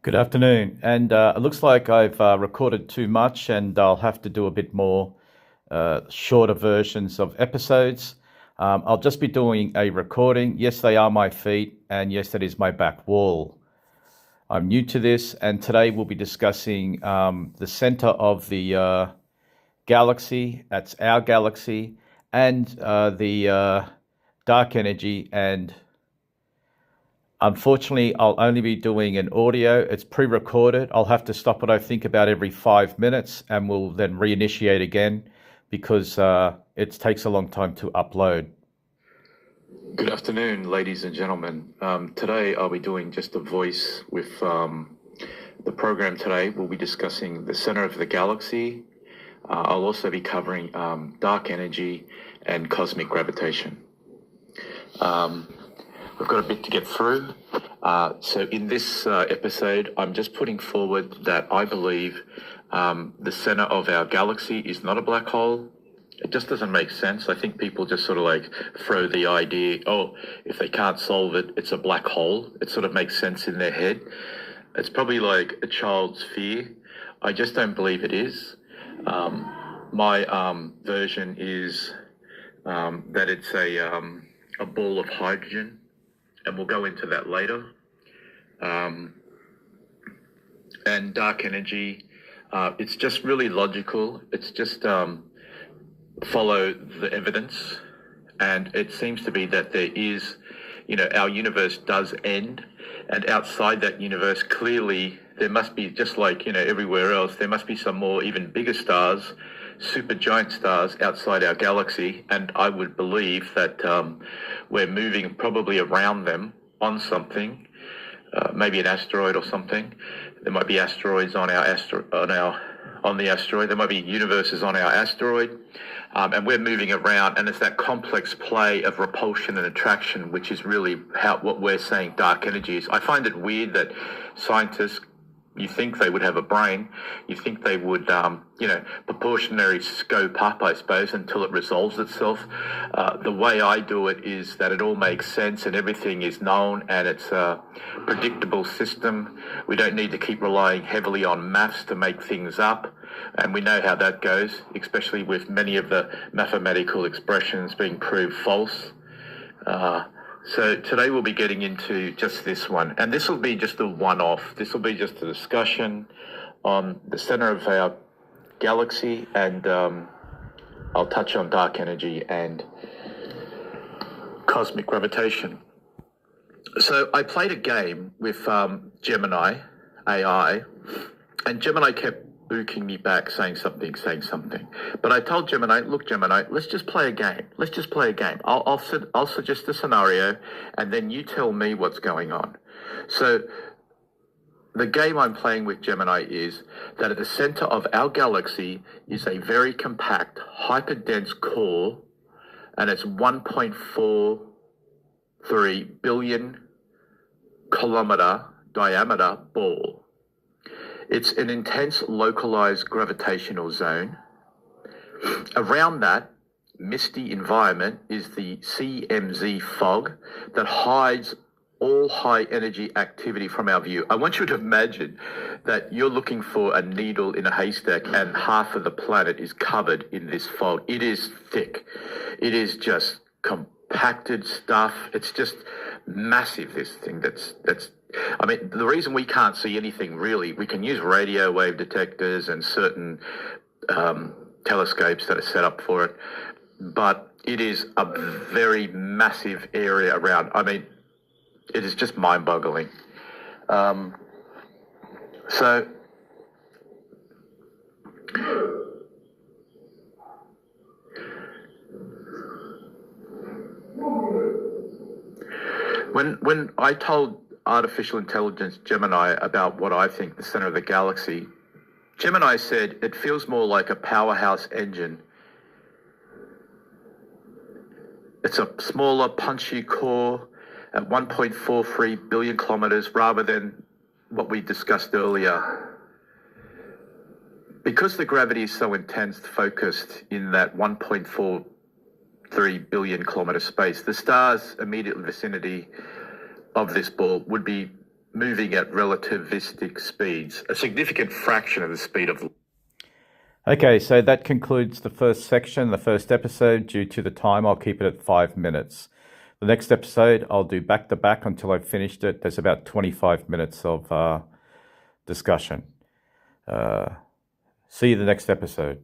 Good afternoon. And it looks like I've recorded too much, and I'll have to do a bit more shorter versions of episodes. I'll just be doing a recording. Yes, they are my feet, and yes, that is my back wall. I'm new to this, and today we'll be discussing the center of the galaxy. That's our galaxy, and the dark energy. And unfortunately, I'll only be doing an audio. It's pre-recorded. I'll have to stop it, I think, about every 5 minutes, and we'll then reinitiate again because it takes a long time to upload. Good afternoon, ladies and gentlemen. Today I'll be doing just a voice with the program today. We'll be discussing the center of the galaxy. I'll also be covering dark energy and cosmic gravitation. We've got a bit to get through. So in this episode, I'm just putting forward that I believe the center of our galaxy is not a black hole. It just doesn't make sense. I think people just sort of like throw the idea, oh, if they can't solve it, it's a black hole. It sort of makes sense in their head. It's probably like a child's fear. I just don't believe it is. My version is that it's a ball of hydrogen, and we'll go into that later. And dark energy, it's just really logical. It's just follow the evidence, and it seems to be that there is, our universe does end, and outside that universe, clearly there must be, just like, everywhere else, there must be some more even bigger stars, super giant stars outside our galaxy, and I would believe that we're moving probably around them on something, maybe an asteroid or something. There might be asteroids on the asteroid. There might be universes on our asteroid, and we're moving around, and it's that complex play of repulsion and attraction, which is really what we're saying dark energy is. I find it weird that scientists, you think they would have a brain, you think they would, proportionally scope up, I suppose, until it resolves itself. The way I do it is that it all makes sense and everything is known, and it's a predictable system. We don't need to keep relying heavily on maths to make things up, and we know how that goes, especially with many of the mathematical expressions being proved false. So today we'll be getting into just this one, and this will be just a one-off. This will be just a discussion on the center of our galaxy, and I'll touch on dark energy and cosmic gravitation. So I played a game with Gemini AI, and Gemini kept booking me back, saying something. But I told Gemini, look, Gemini, let's just play a game. I'll suggest a scenario, and then you tell me what's going on. So the game I'm playing with Gemini is that at the center of our galaxy is a very compact, hyperdense core, and it's 1.43 billion kilometer diameter ball. It's an intense localized gravitational zone. Around that misty environment is the CMZ fog that hides all high energy activity from our view. I want you to imagine that you're looking for a needle in a haystack, and half of the planet is covered in this fog. It is thick. It is just compacted stuff. It's just massive, this thing I mean, the reason we can't see anything really, we can use radio wave detectors and certain telescopes that are set up for it, but it is a very massive area around. I mean, it is just mind-boggling. So when I told artificial intelligence Gemini about what I think the center of the galaxy, Gemini said it feels more like a powerhouse engine. It's a smaller, punchy core at 1.43 billion kilometers rather than what we discussed earlier. Because the gravity is so intense, focused in that 1.43 billion kilometer space, the star's immediate vicinity of this ball would be moving at relativistic speeds, a significant fraction of the speed of light. Okay, so that concludes the first section, the first episode. Due to the time, I'll keep it at 5 minutes. The next episode, I'll do back to back until I've finished it. There's about 25 minutes of discussion. See you the next episode.